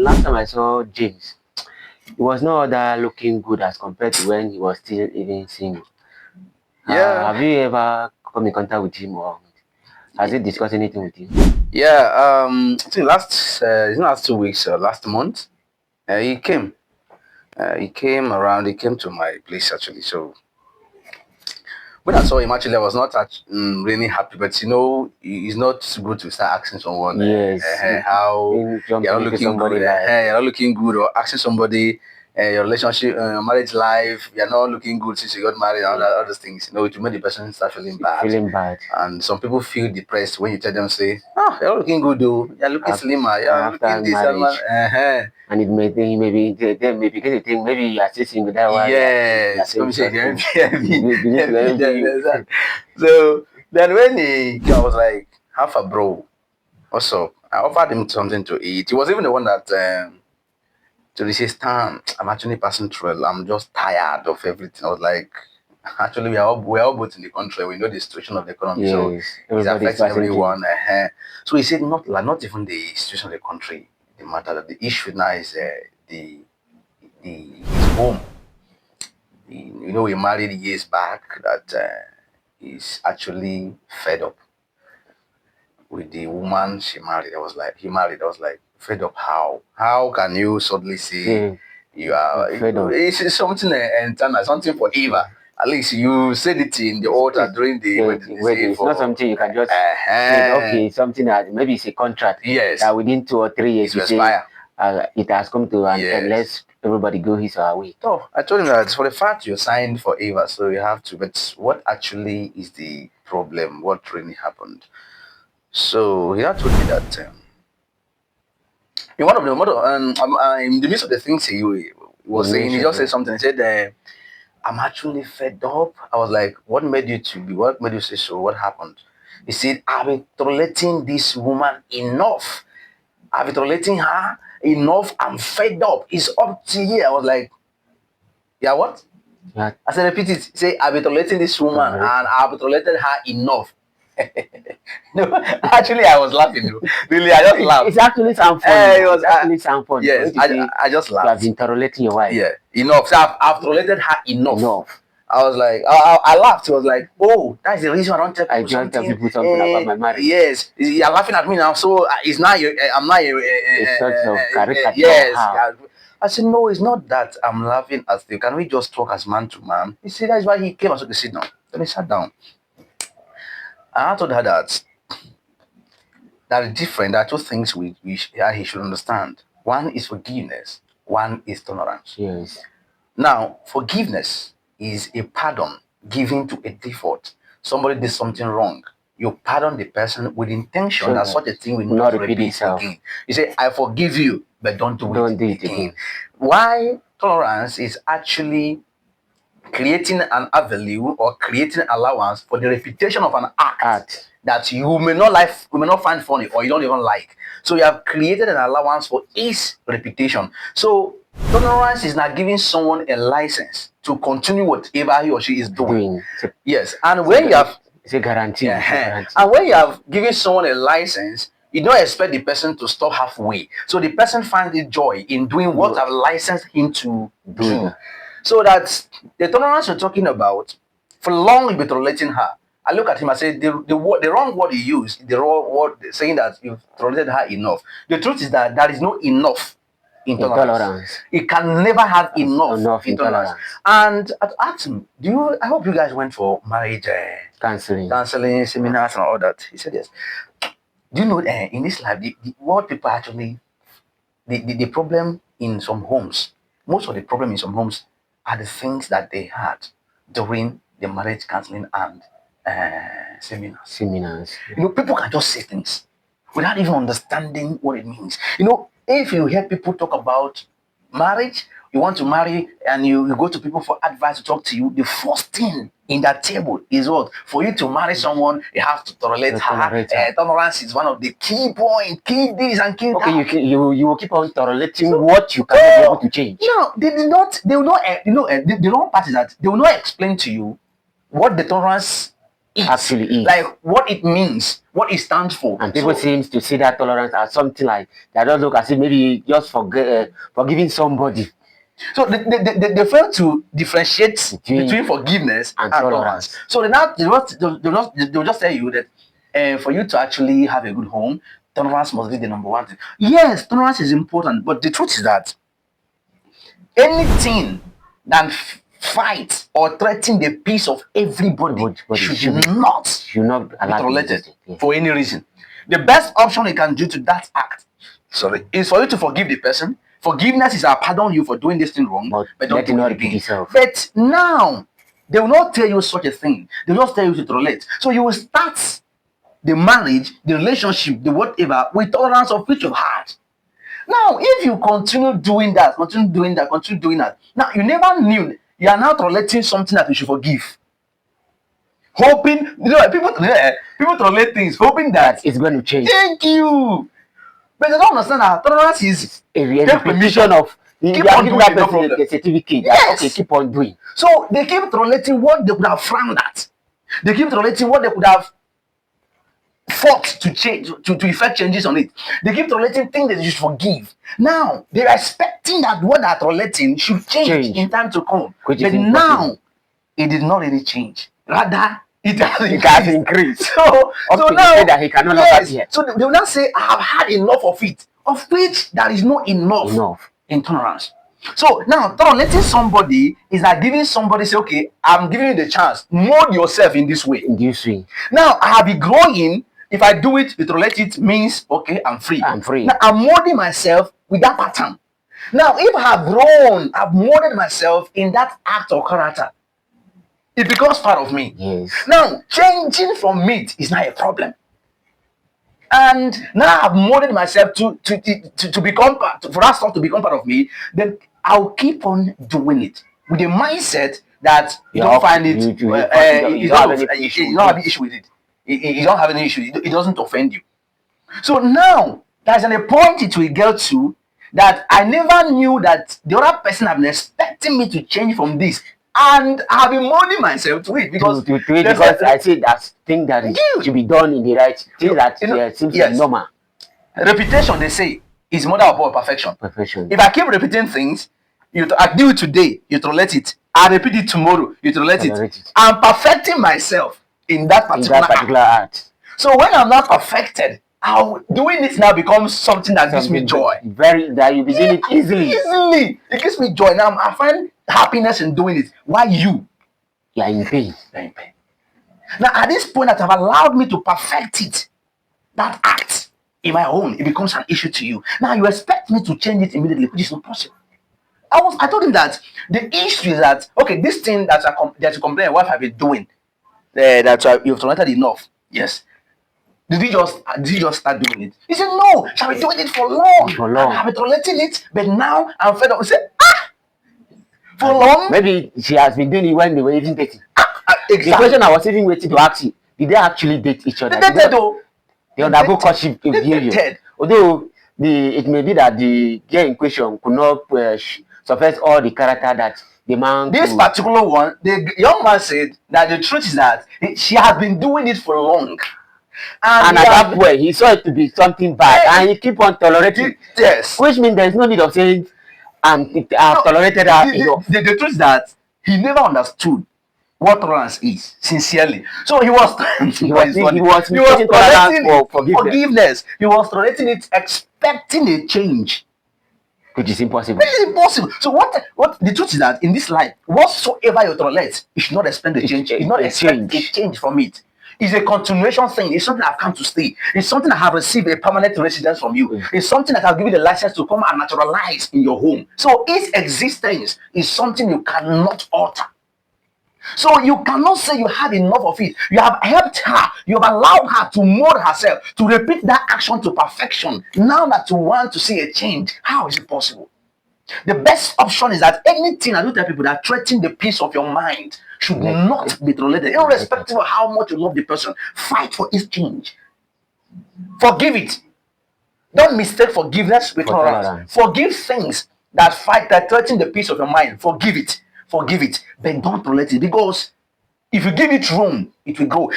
Last time I saw James, he was no other looking good as compared to when he was still even single. Yeah, Have you ever come in contact with him or has he discussed anything with you? yeah. I think it's not last 2 weeks, last month, he came. He came around. He came to my place actually. So when I saw him, actually, I was not really happy. But it's not good to start asking someone Yes, how you're jumping not into looking good. somebody like You're not looking good, or asking somebody your relationship, marriage life. You're not looking good since you got married. And all those things. It will make the person start feeling bad. feeling bad And some people feel depressed when you tell them, say, "Oh, you're looking good, though. You're looking slimmer. You're after looking this and marriage, that." and it may think maybe they may begin to think maybe you are still single. That's why you are Yes, saying come say such the things. envy, Begin to envy envy them. you. So then when he came, I was like, "Half a bro, what's up?" I offered him something to eat. He was even the one that to say, "Stan, I'm actually passing through. I'm just tired of everything." I was like, "Actually, we are all both in the country. We know the situation of the economy, so Yes, it's everybody is affecting passing through. everyone." So he said, not even the situation of the country. The matter, the issue now is the his home. He married years back that he's actually fed up with the woman she married. I was like, fed up how? How can you suddenly say See, you are? fed up. It's something internal, something forever. At least you said it in the altar during the wedding. They say It's not for something you can just say, uh, okay, something that maybe it's a contract yes, that within 2 or 3 years it will you say expire. it has come to an end. Yes. Let's everybody go his or her way. So I told him that for the fact you signed forever, so you have to. But what actually is the problem? What really happened? So he had told me that in in the midst of the things he was saying, he just said something. He said, "I'm actually fed up." I was like, "What made you to be? What made you say so? What happened?" He said, "I've been tolerating this woman enough. I've been tolerating her enough. I'm fed up. It's up to here." I was like, "Yeah, what?" Yeah, I said, "Repeat it. Say, I've been tolerating this woman and I've tolerated her enough." No, actually, I was laughing. Really, I just laughed. it's actually sound funny It now. was, It's actually sound funny for yes, you to say I just you have laughed. been tolerating your wife Yeah, enough. So I've tolerated her enough. enough. I was like, I laughed. It was like, "Oh, that's the reason I don't tell I people don't tell something." people something about my marriage. Yes, you're laughing at me now. So it's not. I'm not. A sort of caricature or Yes. how. I said, "No, it's not that I'm laughing at you. Can we just talk as man to man?" He said, "That's why he came." I said, "Sit down." Then he sat down. And I told her that is different. There are two things he should understand. One is forgiveness. One is tolerance. Yes. Now, forgiveness is a pardon given to a default. Somebody did something wrong. You pardon the person with intention So that that such a thing will not not repeat repeat itself. again. You say, "I forgive you, but don't do Don't it do it again." again. Why tolerance is actually creating an avenue or creating allowance for the repetition of an act that you may not find funny or you don't even like. So you have created an allowance for its repetition. So tolerance is not giving someone a license to continue whatever he or she is doing. Yes, and when you have It's a guarantee. It's a guarantee. and when you have given someone a license, you don't expect the person to stop halfway. So the person finds the joy in doing what I've licensed him to do. So that the tolerance you're talking about, for long you've been tolerating her. I look at him and say the wrong word you use, the wrong word saying that you've tolerated her enough. The truth is that there is no enough intolerance. It can never have enough intolerance. And I asked him, I hope you guys went for marriage Counseling. seminars and all that. He said yes. Do you know in this life, what people actually, the problem in some homes, most of the problem in some homes are the things that they had during the marriage counseling and seminars. People can just say things without even understanding what it means. If you hear people talk about marriage, you want to marry and you go to people for advice to talk to you, the first thing in that table is what? For you to marry someone, you have to tolerate her. Tolerance is one of the key points, key this and key that. Okay, you will keep on tolerating what you cannot be able to change. No, they will not, the wrong part is that they will not explain to you what the tolerance Actually is. like what it means, what it stands for. And people So, seems to see that tolerance as something like that does look as if maybe just forgiving somebody so they fail to differentiate between forgiveness and and tolerance. tolerance. So they'll just tell you that for you to actually have a good home, tolerance must be the number one thing. Yes, tolerance is important, but the truth is that anything that fight or threaten the peace of everybody should not be tolerated for any reason. The best option you can do to that act, is for you to forgive the person. Forgiveness is I pardon you for doing this thing wrong, but don't do it again. But now they will not tell you such a thing. They will just tell you to tolerate. So you will start the marriage, the relationship, the whatever with tolerance of which you've had. Now, if you continue doing that, now you never knew you are now tolerating something that you should forgive. Hoping, people tolerate things, hoping that it's going to change. Thank you. But they don't understand that tolerance is a permission of keep on doing that person a certificate. Yes. Okay, keep on doing. So they keep tolerating what they could have frowned at. They keep tolerating what they could have fought to change, to effect changes on it. They keep tolerating things that you should forgive. Now they are expecting that what they are tolerating should change in time to come. But now it did not really change. Rather, it has increased. So now that he cannot yes, so they will not say, I have had enough of it, of which there is no enough in tolerance. So now tolerating somebody is like giving somebody, say, okay, I'm giving you the chance, mold yourself in this way. In this way. Now I have been growing. If I do it, tolerate it means okay, I'm free. I'm free. Now I'm molding myself with that pattern. Now, if I have grown, I've molded myself in that act or character, it becomes part of me. Yes. Now, changing from it is not a problem. And now I've molded myself to become part, for that stuff to become part of me, then I'll keep on doing it with the mindset that you don't find it, you don't have any issue with it. You don't have any issue. It doesn't offend you. So now, there's a point it will get to that I never knew that the other person have been expecting me to change from this. And I've been molding myself to it because I say that thing that it should be done in the right thing that seems normal. Reputation, they say, is mother of perfection. If I keep repeating things, I do it today, you tolerate it. I repeat it tomorrow, you tolerate it. I'm perfecting myself in that particular act. So when I'm not perfected, doing this now becomes something that gives me joy. That you be doing it easily. It gives me joy. Now I find happiness in doing it. Why you? You are in pain. Now at this point that have allowed me to perfect it, that act in my own, it becomes an issue to you. Now you expect me to change it immediately, which is not possible. I told him that the issue is that okay, this thing that you complain what have been doing, that you've tolerated enough. Yes. Did you just start doing it? He said, no, shall be doing it for long. I've been tolerating it, but now I'm fed up. He said, for long? Maybe she has been doing it when they were even dating. Exactly. The question I was even waiting to ask you, did they actually date each other? They undergo courtship behavior. Although it may be that the girl in question could not surface all the character that the man. This particular one, the young man said that the truth is that she has been doing it for long. And at that point, he saw it to be something bad, and he keep on tolerating it. Yes. Which means there is no need of saying, I've tolerated her enough. The truth is that he never understood what tolerance is, sincerely. So he was tolerating forgiveness. He was tolerating it, expecting a change. Which is impossible. It's impossible. So what the truth is that in this life, whatsoever you tolerate, you should not expect a change. You should not expect a change from it. It's a continuation thing. It's something I've come to stay. It's something I have received a permanent residence from you. It's something that I've given the license to come and naturalize in your home. So its existence is something you cannot alter. So you cannot say you have enough of it. You have helped her. You have allowed her to mold herself, to repeat that action to perfection. Now that you want to see a change, how is it possible? The best option is that anything I do tell people that threaten the peace of your mind should not be tolerated, irrespective of how much you love the person. Fight for its change. Forgive it. Don't mistake forgiveness with tolerance. Forgive things that threaten the peace of your mind. Forgive it. But don't tolerate it, because If you give it room, it will grow.